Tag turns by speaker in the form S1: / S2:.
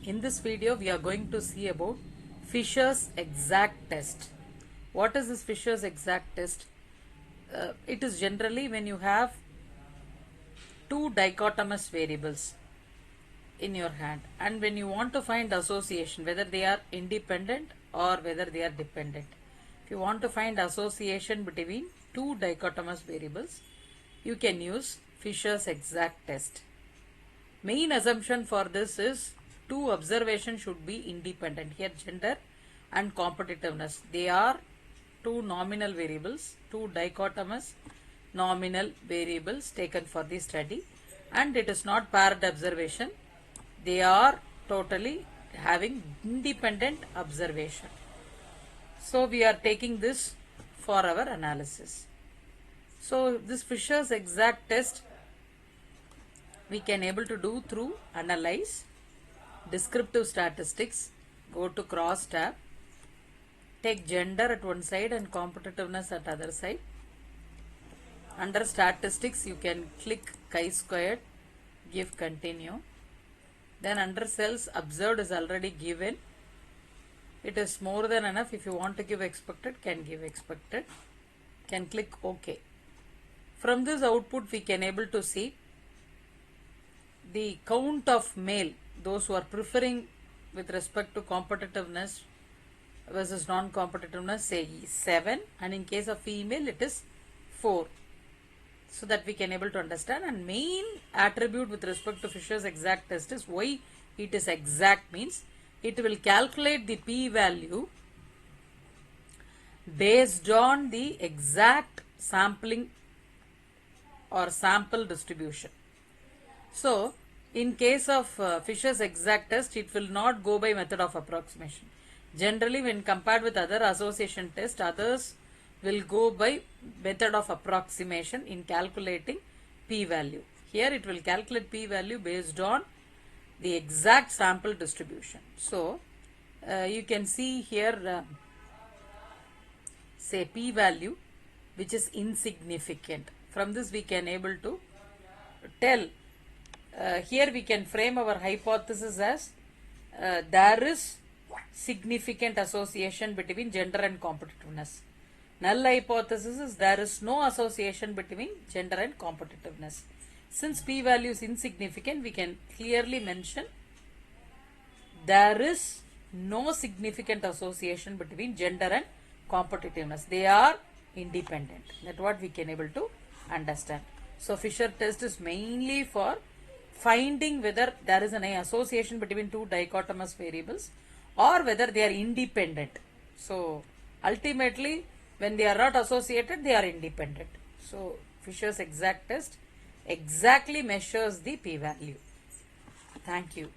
S1: In this video, we are going to see about Fisher's exact test. What is this Fisher's exact test? It is generally when you have two dichotomous variables in your hand, and when you want to find association, whether they are independent or whether they are dependent. If you want to find association between two dichotomous variables, you can use Fisher's exact test. Main assumption for this is two observations should be independent. Here gender and competitiveness, they are two nominal variables, two dichotomous nominal variables taken for the study, and it is not paired observation. They are totally having independent observation. So we are taking this for our analysis. So this Fisher's exact test we can able to do through analyze, descriptive statistics, go to cross tab, take gender at one side and competitiveness at other side. Under statistics you can click chi-squared, give continue. Then under cells observed is already given. It is more than enough. If you want to give expected, can give expected. Can click OK. From this output we can able to see the count of male, those who are preferring with respect to competitiveness versus non-competitiveness, say 7, and in case of female it is 4. So that we can able to understand. And main attribute with respect to Fisher's exact test is why it is exact means it will calculate the p-value based on the exact sampling or sample distribution. So in case of Fisher's exact test, it will not go by method of approximation. Generally, when compared with other association tests, others will go by method of approximation in calculating p-value. Here it will calculate p-value based on the exact sample distribution. So you can see here say p-value which is insignificant. From this we can able to tell. Here we can frame our hypothesis as there is significant association between gender and competitiveness. Null hypothesis is there is no association between gender and competitiveness. Since p-value is insignificant, we can clearly mention there is no significant association between gender and competitiveness. They are independent. That's what we can able to understand. So Fisher test is mainly for finding whether there is an association between two dichotomous variables or whether they are independent. So ultimately when they are not associated, they are independent. So Fisher's exact test exactly measures the p-value. Thank you.